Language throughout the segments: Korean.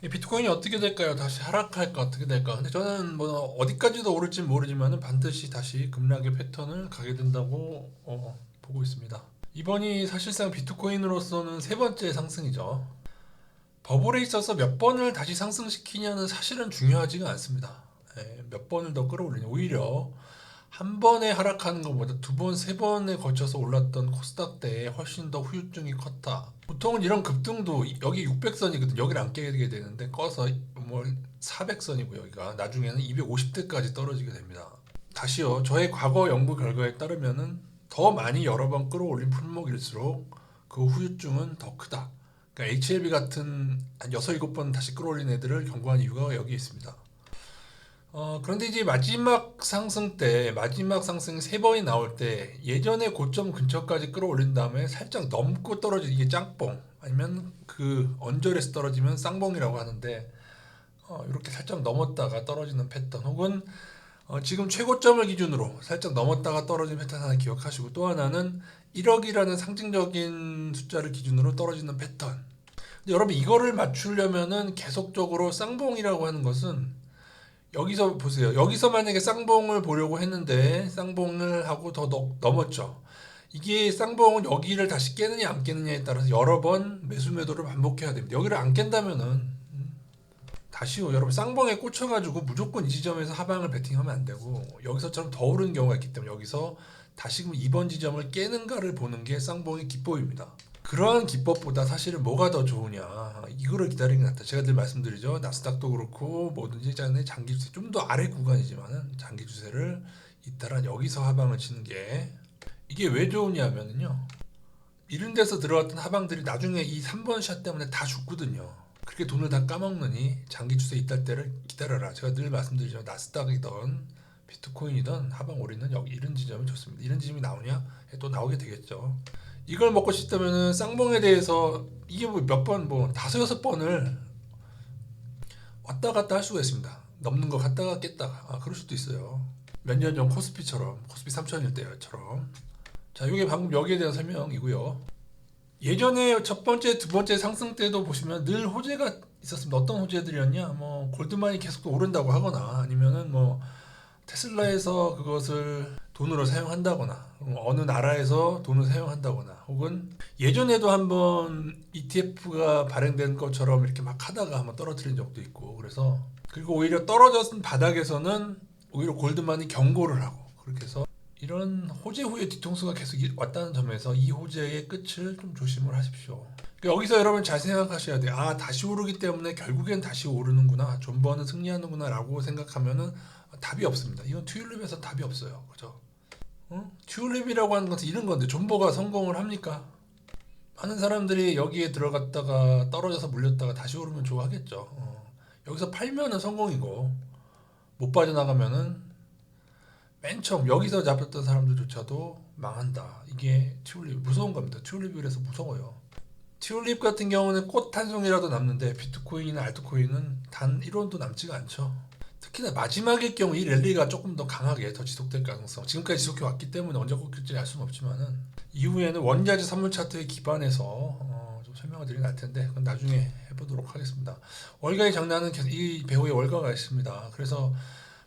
이 비트코인이 어떻게 될까요? 다시 하락할까? 어떻게 될까? 근데 저는 뭐 어디까지도 오를지 모르지만은 반드시 다시 급락의 패턴을 가게 된다고 보고 있습니다. 이번이 사실상 비트코인으로서는 세 번째 상승이죠. 버블에 있어서 몇 번을 다시 상승시키냐는 사실은 중요하지가 않습니다. 몇 번을 더 끌어올리냐. 오히려 한 번에 하락하는 것보다 두 번, 세 번에 걸쳐서 올랐던 코스닥 때에 훨씬 더 후유증이 컸다. 보통은 이런 급등도 여기 600선이거든. 여기를 안 깨게 되는데 꺼서 뭐 400선이고 여기가 나중에는 250대까지 떨어지게 됩니다. 다시요. 저의 과거 연구 결과에 따르면은 더 많이 여러 번 끌어올린 품목일수록 그 후유증은 더 크다. 그러니까 HLB 같은 한 6, 7번 다시 끌어올린 애들을 경고한 이유가 여기 있습니다. 그런데 이제 마지막 상승 때, 마지막 상승이 세 번이 나올 때, 예전의 고점 근처까지 끌어올린 다음에 살짝 넘고 떨어지는 이게 짱뽕, 아니면 그 언저리에서 떨어지면 쌍봉이라고 하는데, 이렇게 살짝 넘었다가 떨어지는 패턴, 혹은 지금 최고점을 기준으로 살짝 넘었다가 떨어지는 패턴 하나 기억하시고, 또 하나는 1억이라는 상징적인 숫자를 기준으로 떨어지는 패턴. 근데 여러분 이거를 맞추려면은 계속적으로 쌍봉이라고 하는 것은 여기서 보세요. 여기서 만약에 쌍봉을 보려고 했는데 쌍봉을 하고 더 넘었죠. 이게 쌍봉은 여기를 다시 깨느냐 안 깨느냐에 따라서 여러 번 매수 매도를 반복해야 됩니다. 여기를 안 깬다면은 다시요. 여러분 쌍봉에 꽂혀가지고 무조건 이 지점에서 하방을 베팅하면 안 되고 여기서처럼 더 오르는 경우가 있기 때문에 여기서 다시금 이번 지점을 깨는가를 보는 게 쌍봉의 기법입니다. 그러한 기법보다 사실은 뭐가 더 좋으냐 이거를 기다리는 게 낫다. 제가 늘 말씀드리죠. 나스닥도 그렇고 뭐든지 장기 주세 좀 더 아래 구간이지만은 장기 주세를 잇따라 여기서 하방을 치는 게 이게 왜 좋으냐면요. 이런 데서 들어왔던 하방들이 나중에 이 3번 샷 때문에 다 죽거든요. 그렇게 돈을 다 까먹느니 장기 주세 이탈 때를 기다려라. 제가 늘 말씀드리죠. 나스닥이든 비트코인이든 하방 오리는 여기 이런 지점이 좋습니다. 이런 지점이 나오냐? 또 나오게 되겠죠. 이걸 먹고 싶다면은 쌍봉에 대해서 이게 뭐 몇 번, 뭐 다섯 여섯 번을 왔다 갔다 할 수가 있습니다. 넘는 거 갔다가 깼다가 그럴 수도 있어요. 몇 년 전 코스피처럼 코스피 3000일 때처럼. 자, 이게 방금 여기에 대한 설명이고요. 예전에 첫 번째, 두 번째 상승 때도 보시면 늘 호재가 있었습니다. 어떤 호재들이었냐? 뭐 골드만이 계속 오른다고 하거나 아니면은 뭐 테슬라에서 그것을 돈으로 사용한다거나 어느 나라에서 돈을 사용한다거나 혹은 예전에도 한번 ETF가 발행된 것처럼 이렇게 막 하다가 한번 떨어뜨린 적도 있고 그래서 그리고 오히려 떨어졌은 바닥에서는 오히려 골드만이 경고를 하고 그렇게 해서 이런 호재 후에 뒤통수가 계속 왔다는 점에서 이 호재의 끝을 좀 조심을 하십시오. 그러니까 여기서 여러분 잘 생각하셔야 돼요. 다시 오르기 때문에 결국엔 다시 오르는구나. 존버는 승리하는구나 라고 생각하면은 답이 없습니다. 이건 튤립에서 답이 없어요. 그죠? 튤립이라고 하는 것은 이런 건데 존버가 성공을 합니까? 많은 사람들이 여기에 들어갔다가 떨어져서 물렸다가 다시 오르면 좋아하겠죠. 여기서 팔면은 성공이고 못 빠져나가면은 맨 처음 여기서 잡혔던 사람들조차도 망한다. 이게 튤립 무서운 겁니다. 튤립이라서 무서워요. 튤립 같은 경우는 꽃 한 송이라도 남는데 비트코인이나 알트코인은 단 1원도 남지가 않죠. 특히나 마지막일 경우 이 랠리가 조금 더 강하게 더 지속될 가능성. 지금까지 지속해 왔기 때문에 언제 꺾일지 알 수는 없지만은 이후에는 원자재 선물 차트에 기반해서 좀 설명을 드리긴 할 텐데 그건 나중에 해보도록 하겠습니다. 월가의 장난은 계속 이 배우의 월가가 있습니다. 그래서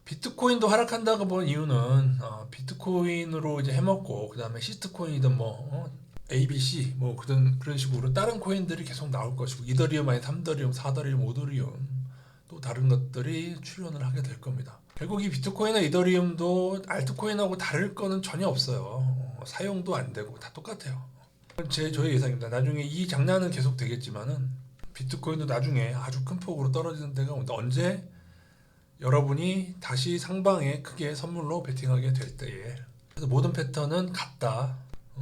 비트코인도 하락한다고 본 이유는 비트코인으로 이제 해먹고 그 다음에 시트코인이든 뭐 ABC 뭐 그런 식으로 다른 코인들이 계속 나올 것이고 이더리움 아니 3더리움, 4더리움, 5더리움 또 다른 것들이 출현을 하게 될 겁니다. 결국 이 비트코인이나 이더리움도 알트코인하고 다를 거는 전혀 없어요. 사용도 안 되고 다 똑같아요. 저의 예상입니다. 나중에 이 장난은 계속 되겠지만은 비트코인도 나중에 아주 큰 폭으로 떨어지는 데가 온다. 언제 여러분이 다시 상방에 크게 선물로 베팅하게 될 때에 그래서 모든 패턴은 같다.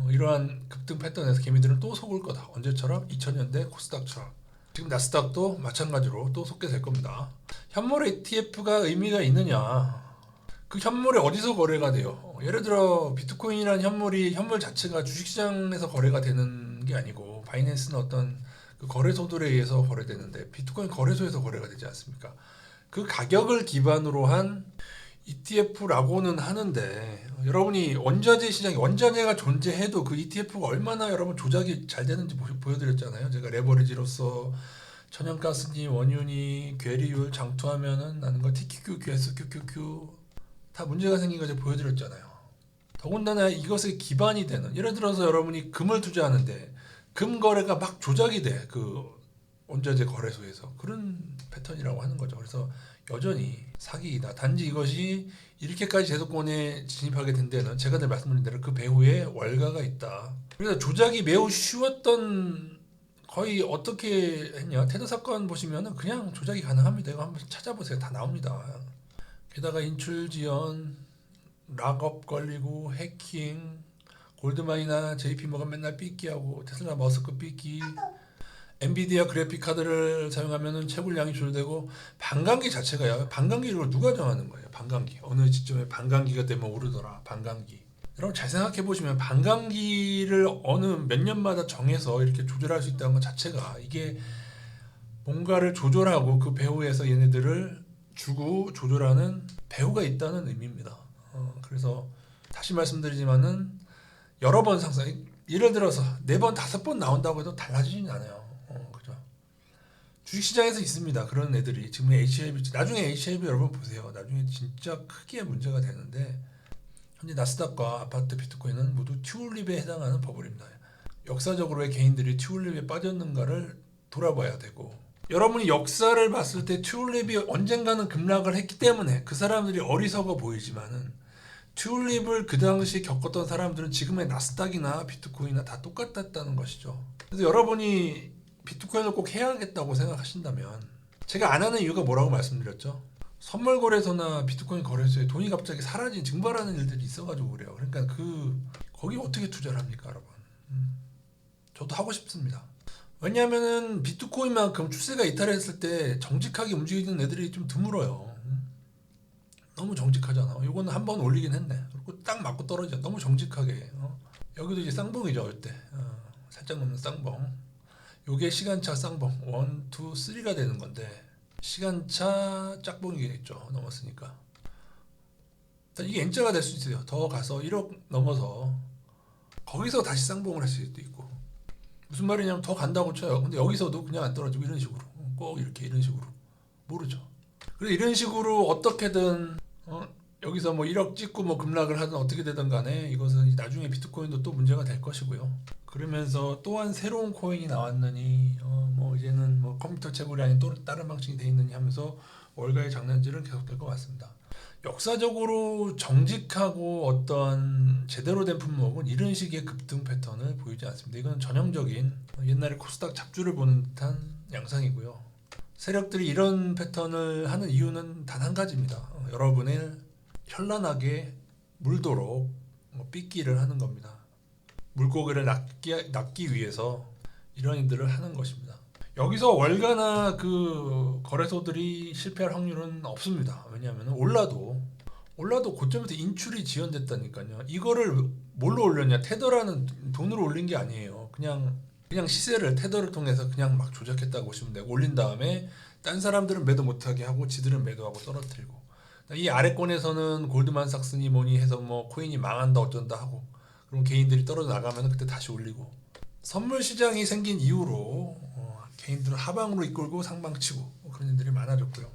이러한 급등 패턴에서 개미들은 또 속을 거다. 언제처럼? 2000년대 코스닥처럼. 지금 나스닥도 마찬가지로 또 속게 될 겁니다. 현물 ETF가 의미가 있느냐? 그 현물이 어디서 거래가 돼요? 예를 들어 비트코인이라는 현물 자체가 주식시장에서 거래가 되는 게 아니고 바이낸스는 어떤 그 거래소들에 의해서 거래되는데 비트코인 거래소에서 거래가 되지 않습니까? 그 가격을 기반으로 한 ETF라고는 하는데 여러분이 원자재 시장에 원자재가 존재해도 그 ETF가 얼마나 여러분 조작이 잘 되는지 보여드렸잖아요. 제가 레버리지로서 천연가스니 원유니 괴리율 장투하면은 나는 거 TQQ, QS, QQQ 다 문제가 생긴 거 제가 보여드렸잖아요. 더군다나 이것의 기반이 되는, 예를 들어서 여러분이 금을 투자하는데 금 거래가 막 조작이 돼. 그 원자재 거래소에서. 그런 패턴이라고 하는 거죠. 그래서 여전히 사기이다. 단지 이것이 이렇게까지 제도권에 진입하게 된 데는 제가 늘 말씀드린 대로 그 배후에 월가가 있다. 그래서 조작이 매우 쉬웠던, 거의 어떻게 했냐, 테드 사건 보시면은 그냥 조작이 가능합니다. 이거 한번 찾아보세요. 다 나옵니다. 게다가 인출 지연, 락업 걸리고 해킹, 골드만이나 JP모건 맨날 삐끼하고 테슬라 머스크 삐끼, 엔비디아 그래픽 카드를 사용하면은 채굴량이 줄어들고, 반감기 자체가요. 반감기를 누가 정하는 거예요? 반감기. 어느 시점에 반감기가 되면 오르더라. 반감기. 여러분 잘 생각해 보시면 반감기를 어느 몇 년마다 정해서 이렇게 조절할 수 있다는 것 자체가, 이게 뭔가를 조절하고 그 배후에서 얘네들을 주고 조절하는 배후가 있다는 의미입니다. 그래서 다시 말씀드리지만은 여러 번 상승, 예를 들어서 4번, 5번 나온다고 해도 달라지진 않아요. 그죠? 주식시장에서 있습니다. 그런 애들이. 지금 HIB, 나중에 HIB 여러분 보세요. 나중에 진짜 크게 문제가 되는데, 현재 나스닥과 아파트 비트코인은 모두 튤립에 해당하는 버블입니다. 역사적으로의 개인들이 튤립에 빠졌는가를 돌아봐야 되고, 여러분이 역사를 봤을 때 튤립이 언젠가는 급락을 했기 때문에 그 사람들이 어리석어 보이지만은, 튤립을 그 당시 겪었던 사람들은 지금의 나스닥이나 비트코인이나 다 똑같았다는 것이죠. 그래서 여러분이 비트코인을 꼭 해야겠다고 생각하신다면, 제가 안 하는 이유가 뭐라고 말씀드렸죠? 선물 거래소나 비트코인 거래소에 돈이 갑자기 사라진, 증발하는 일들이 있어가지고 그래요. 그러니까 거기 어떻게 투자를 합니까, 여러분? 저도 하고 싶습니다. 왜냐하면은 비트코인만큼 추세가 이탈했을 때 정직하게 움직이는 애들이 좀 드물어요. 너무 정직하잖아. 이거는 한 번 올리긴 했네. 그리고 딱 맞고 떨어져. 너무 정직하게. 여기도 이제 쌍봉이죠, 이때. 살짝 넘는 쌍봉. 요게 시간차 쌍봉 1, 2, 3가 되는 건데, 시간차 짝봉이겠죠. 넘었으니까. 이게 N자가 될 수 있어요. 더 가서 1억 넘어서 거기서 다시 쌍봉을 할 수도 있고. 무슨 말이냐면 더 간다고 쳐요. 근데 여기서도 그냥 안 떨어지고 이런 식으로. 꼭 이렇게 이런 식으로. 모르죠. 그래서 이런 식으로 어떻게든 여기서 뭐 1억 찍고 뭐 급락을 하든 어떻게 되든 간에 이것은 나중에 비트코인도 또 문제가 될 것이고요. 그러면서 또한 새로운 코인이 나왔느니 뭐 이제는 뭐 컴퓨터 채굴이 또 다른 방식이 돼 있느니 하면서 월가의 장난질은 계속될 것 같습니다. 역사적으로 정직하고 어떤 제대로 된 품목은 이런 식의 급등 패턴을 보이지 않습니다. 이건 전형적인 옛날에 코스닥 잡주를 보는 듯한 양상이고요. 세력들이 이런 패턴을 하는 이유는 단 한 가지입니다. 여러분을 현란하게 물도록 삐끼를 하는 겁니다. 물고기를 낚기 위해서 이런 일들을 하는 것입니다. 여기서 월가나 그 거래소들이 실패할 확률은 없습니다. 왜냐하면 올라도 고점에서 인출이 지연됐다니까요. 이거를 뭘로 올렸냐? 테더라는 돈으로 올린 게 아니에요. 그냥 시세를 테더를 통해서 그냥 막 조작했다고 보시면 되고, 올린 다음에 딴 사람들은 매도 못하게 하고 지들은 매도하고 떨어뜨리고, 이 아래권에서는 골드만삭스니 뭐니 해서 뭐 코인이 망한다 어쩐다 하고, 그럼 개인들이 떨어져 나가면 그때 다시 올리고, 선물 시장이 생긴 이후로 개인들은 하방으로 이끌고 상방치고 그런 일들이 많아졌고요.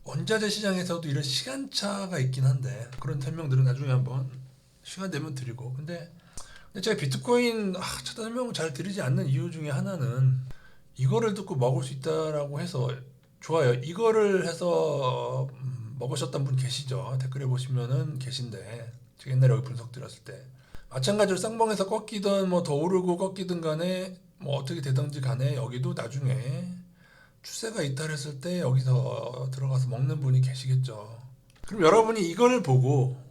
원자재 시장에서도 이런 시간차가 있긴 한데, 그런 설명들은 나중에 한번 시간 되면 드리고, 근데 제가 비트코인 차트 설명을 잘 드리지 않는 이유 중에 하나는, 이거를 듣고 먹을 수 있다라고 해서 좋아요. 이거를 해서 먹으셨던 분 계시죠? 댓글에 보시면은 계신데, 제가 옛날에 여기 분석 드렸을 때 마찬가지로 쌍봉에서 꺾이든 뭐 더 오르고 꺾이든 간에 뭐 어떻게 되든지 간에 여기도 나중에 추세가 이탈했을 때 여기서 들어가서 먹는 분이 계시겠죠. 그럼 여러분이 이걸 보고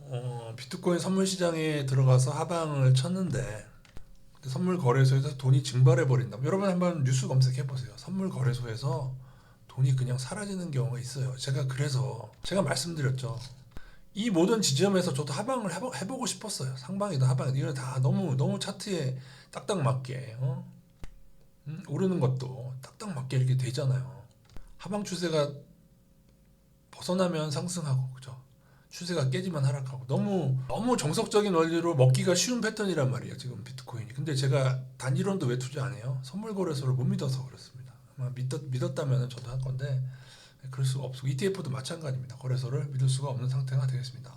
비트코인 선물 시장에 들어가서 하방을 쳤는데 선물 거래소에서 돈이 증발해 버린다. 여러분 한번 뉴스 검색해 보세요. 선물 거래소에서 돈이 그냥 사라지는 경우가 있어요. 제가 말씀드렸죠. 이 모든 지점에서 저도 하방을 해보고 싶었어요. 상방이든 하방이든 이건 다 너무 차트에 딱딱 맞게 오르는 것도 딱딱 맞게 이렇게 되잖아요. 하방 추세가 벗어나면 상승하고, 그죠? 추세가 깨지만 하락하고, 너무 정석적인 원리로 먹기가 쉬운 패턴이란 말이에요, 지금 비트코인이. 근데 제가 단일원도 왜 투자 안 해요? 선물 거래소를 못 믿어서 그렇습니다. 믿었다면 저도 할 건데 그럴 수가 없고 ETF도 마찬가지입니다. 거래소를 믿을 수가 없는 상태가 되겠습니다.